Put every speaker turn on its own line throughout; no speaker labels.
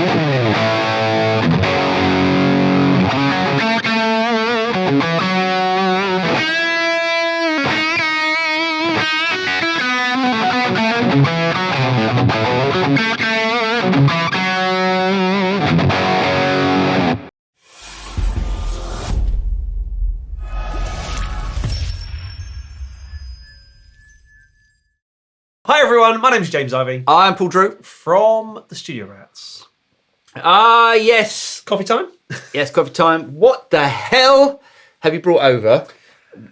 Hi everyone, my name's James Ivey.
I'm Paul Drew.
From the Studio Rats.
Yes.
Coffee time?
Yes, coffee time. What the hell have you brought over?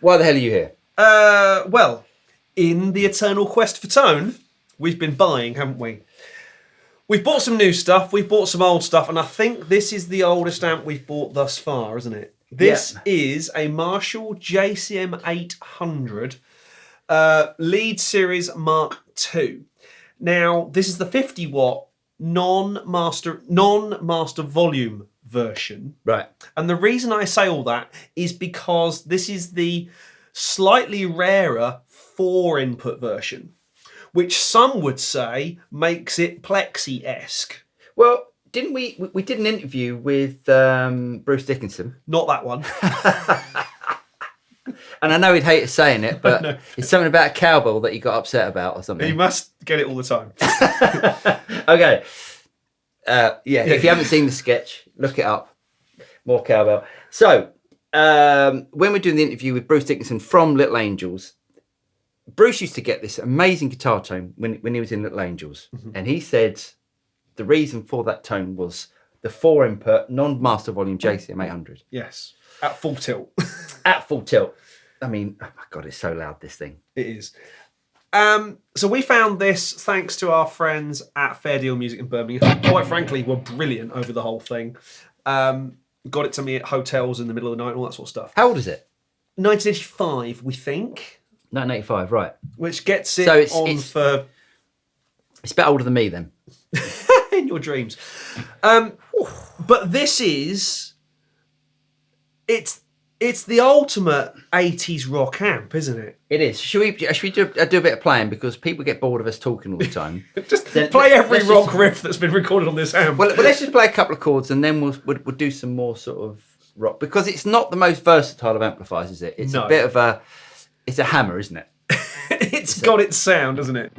Why the hell are you here?
Well, in the eternal quest for tone, we've been buying, haven't we? We've bought some new stuff, we've bought some old stuff, and I think this is the oldest amp we've bought thus far, isn't it? This is a Marshall JCM 800 Lead Series Mark II. Now, this is the 50 watt non-master volume version.
Right.
And the reason I say all that is because this is the slightly rarer 4-input version, which some would say makes it Plexi-esque.
Well, didn't we did an interview with Bruce Dickinson?
Not that one.
And I know he'd hate saying it, but
No.
It's something about a cowbell that he got upset about or something.
He must get it all the time.
Okay. If you haven't seen the sketch, look it up. More cowbell. So, when we're doing the interview with Bruce Dickinson from Little Angels, Bruce used to get this amazing guitar tone when he was in Little Angels. Mm-hmm. And he said the reason for that tone was the 4-input non-master volume JCM 800.
Yes. At full tilt.
At full tilt. I mean, oh my God, it's so loud, this thing.
It is. So we found this thanks to our friends at Fair Deal Music in Birmingham. Quite frankly, were brilliant over the whole thing. Got it to me at hotels in the middle of the night and all that sort of stuff.
How old is it?
1985, we think.
1985, right.
Which gets it for...
It's a bit older than me then.
In your dreams. But this is... It's the ultimate 80s rock amp, isn't it?
It is. Should we do a bit of playing, because people get bored of us talking all the time?
Just play every rock riff that's been recorded on this amp.
Well, let's just play a couple of chords and then we'll do some more sort of rock, because it's not the most versatile of amplifiers, is it? It's a bit of it's a hammer, isn't it?
It's got its sound, hasn't it?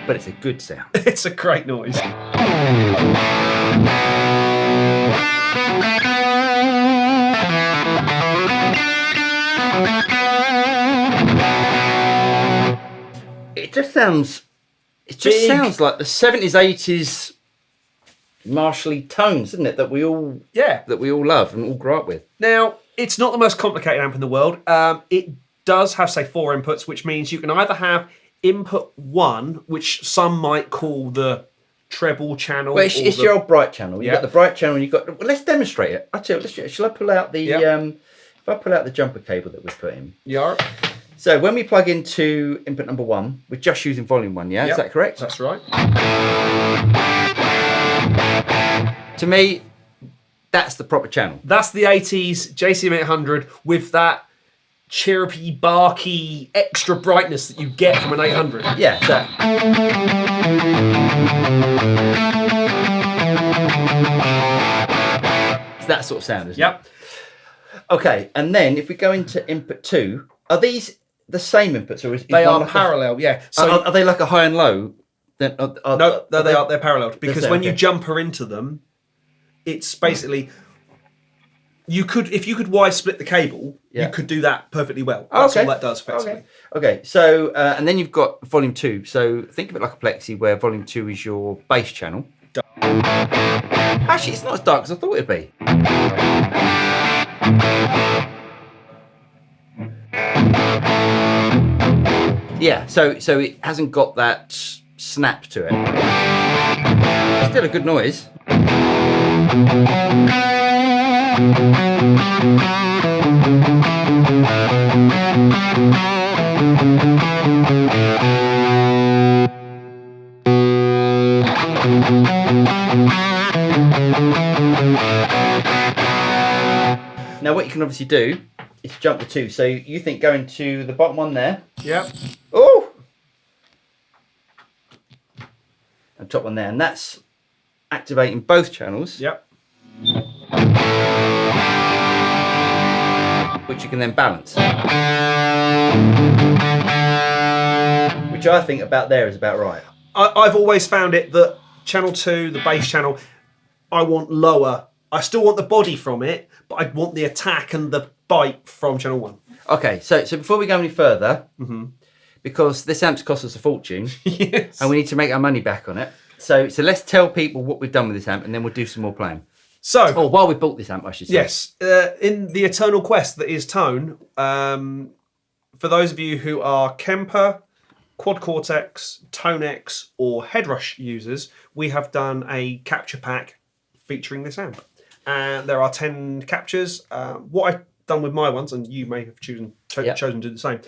But it's a good sound.
It's a great noise.
It just sounds like the 70s, 80s Marshall tones, isn't it? That we all love and all grew up with.
Now, it's not the most complicated amp in the world. It does have, say, 4 inputs, which means you can either have input 1, which some might call the treble channel.
Well, it's your old bright channel. You've got the bright channel and you've got... Well, let's demonstrate it. I'll tell you, shall I pull out the... if I pull out the jumper cable that we've put in.
Yeah.
So when we plug into input number 1, we're just using volume 1, yeah? Yep. Is that correct?
That's right.
To me, that's the proper channel. That's
the 80s JCM 800 with that chirpy, barky, extra brightness that you get from an 800.
Yeah, so. It's that sort of sound, isn't it? Okay, and then if we go into input 2, are these the same inputs, or is
they are
like
parallel? Yeah.
So are they like a high and low?
No, they are. They're parallel, because when you jumper into them, it's basically if you could wide split the cable, you could do that perfectly well. That's all that does effectively.
Okay. So and then you've got volume 2. So think of it like a Plexi, where volume 2 is your bass channel. Actually, it's not as dark as I thought it'd be. Yeah. So it hasn't got that snap to it. It's still a good noise. Now what you can obviously do it's jump the 2. So you think going to the bottom one there.
Yep.
Oh! And top one there. And that's activating both channels.
Yep.
Which you can then balance. Which I think about there is about right.
I've always found it that channel 2, the bass channel, I want lower. I still want the body from it, but I want the attack and the bite from channel 1.
Okay, so before we go any further, because this amp's cost us a fortune,
Yes.
and we need to make our money back on it. So let's tell people what we've done with this amp, and then we'll do some more playing.
So,
Oh, while we bought this amp, I should say.
yes, in the eternal quest that is Tone, for those of you who are Kemper, Quad Cortex, TONEX, or HEADRUSH users, we have done a capture pack featuring this amp. And there are 10 captures. What I've done with my ones, and you may have chosen to do the same,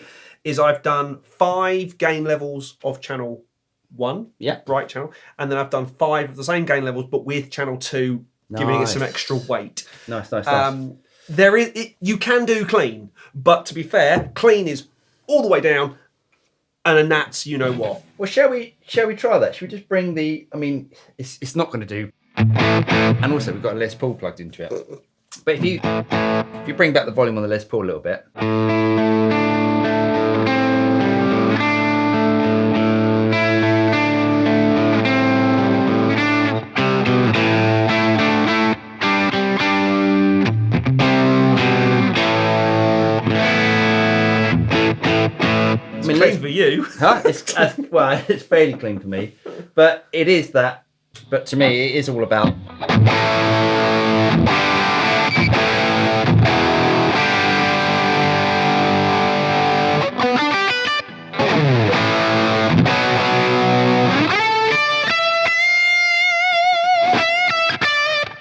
is I've done 5 gain levels of channel 1, bright channel, and then I've done 5 of the same gain levels, but with channel 2, giving it some extra weight.
Nice.
You can do clean, but to be fair, clean is all the way down, and that's you know what.
Well, shall we try that? Should we just bring the? I mean, it's not going to do. And also, we've got a Les Paul plugged into it. But if you bring back the volume on the Les Paul a little bit.
Clean for you.
Huh? It's fairly clean for me, but it is that. But to me, it is all about.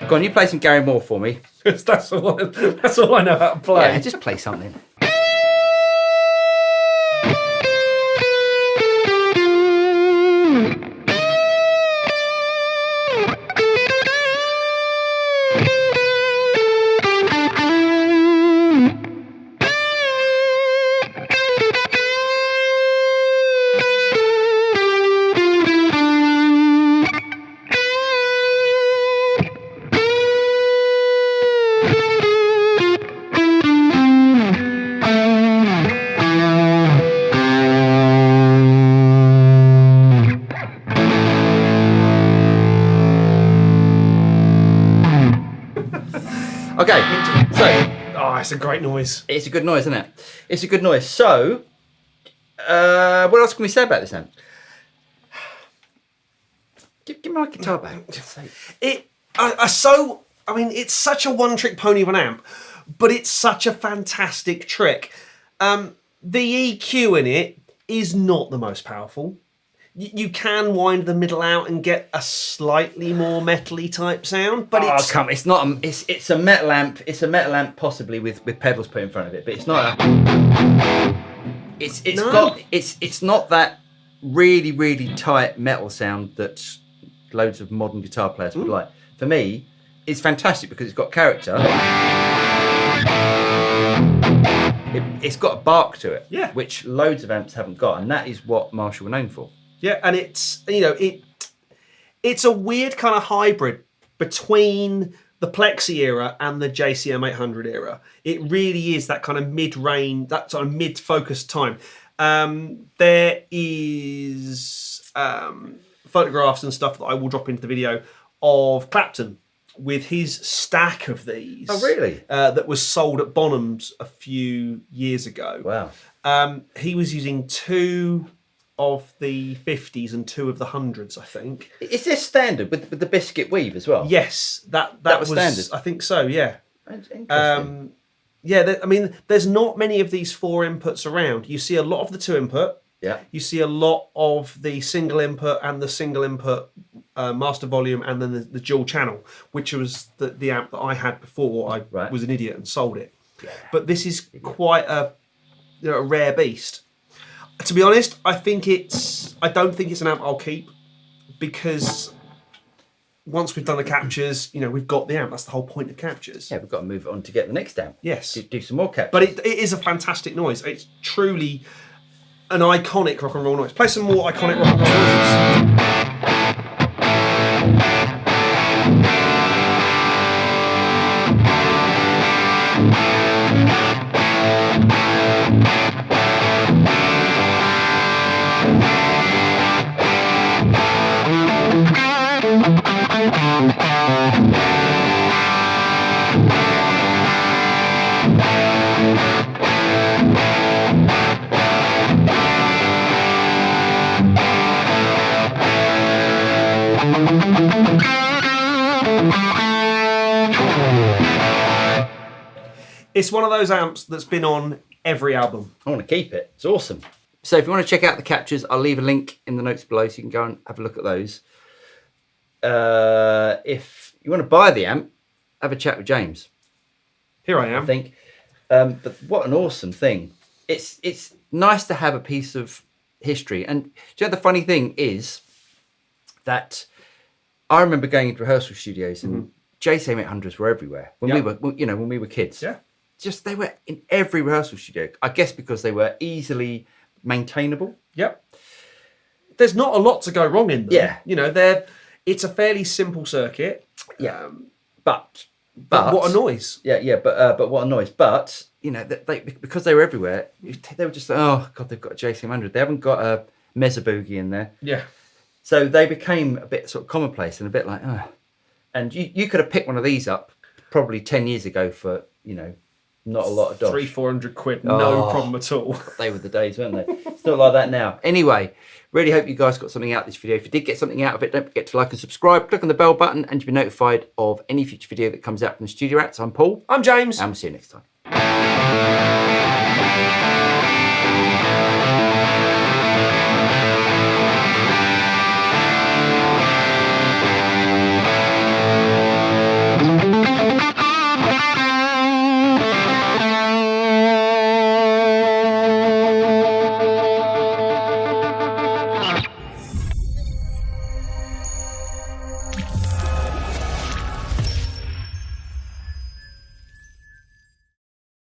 Go on, you play some Gary Moore for me.
that's all I know how to play.
Yeah, just play something. Okay, so
it's a great noise.
It's a good noise, isn't it? It's a good noise. So, what else can we say about this amp? Give me my guitar back.
It's such a one-trick pony of an amp, but it's such a fantastic trick. The EQ in it is not the most powerful. You can wind the middle out and get a slightly more metally type sound, but
it's not. It's a metal amp. It's a metal amp, possibly with pedals put in front of it, but it's not. It's not that really tight metal sound that loads of modern guitar players would like. For me, it's fantastic because it's got character. It's got a bark to it, which loads of amps haven't got, and that is what Marshall were known for.
Yeah, and it's it's a weird kind of hybrid between the Plexi era and the JCM 800 era. It really is that kind of mid-range, that sort of mid-focused time. There is photographs and stuff that I will drop into the video of Clapton with his stack of these.
Oh, really?
That was sold at Bonham's a few years ago.
Wow.
He was using 2 of the 50s and 2 of the 100s, I think.
Is this standard with the biscuit weave as well?
Yes, that was standard. I think so. Yeah.
Interesting.
There's not many of these 4 inputs around. You see a lot of the 2 input.
Yeah.
You see a lot of the single input and the single input master volume, and then the dual channel, which was the amp that I had before I was an idiot and sold it. Yeah. But this is quite a rare beast. To be honest, I don't think it's an amp I'll keep, because once we've done the captures, we've got the amp. That's the whole point of captures.
Yeah, we've got to move it on to get the next amp.
Yes.
Do some more captures.
But it is a fantastic noise. It's truly an iconic rock and roll noise. Play some more iconic rock and roll noises. It's one of those amps that's been on every album.
I want to keep it. It's awesome. So if you want to check out the captures, I'll leave a link in the notes below so you can go and have a look at those. If you want to buy the amp, have a chat with James.
Here I am.
I think. But what an awesome thing. It's nice to have a piece of history. And do you know the funny thing is that I remember going into rehearsal studios and JCM 800s were everywhere when we were kids.
Yeah.
Just they were in every rehearsal studio. I guess because they were easily maintainable.
Yep. There's not a lot to go wrong in them.
Yeah.
It's a fairly simple circuit.
Yeah.
But what a noise.
Yeah, but what a noise. But, they because they were everywhere, they were just like, oh, God, they've got a JCM 100. They haven't got a Mesa Boogie in there.
Yeah.
So they became a bit sort of commonplace and a bit like, oh. And you could have picked one of these up probably 10 years ago for, not a lot of dosh.
300-400 quid, no problem at all.
They were the days, weren't they? It's not like that now. Anyway, really hope you guys got something out of this video. If you did get something out of it, don't forget to like and subscribe. Click on the bell button and you'll be notified of any future video that comes out from the Studio Rats. I'm Paul.
I'm James.
And we'll see you next time.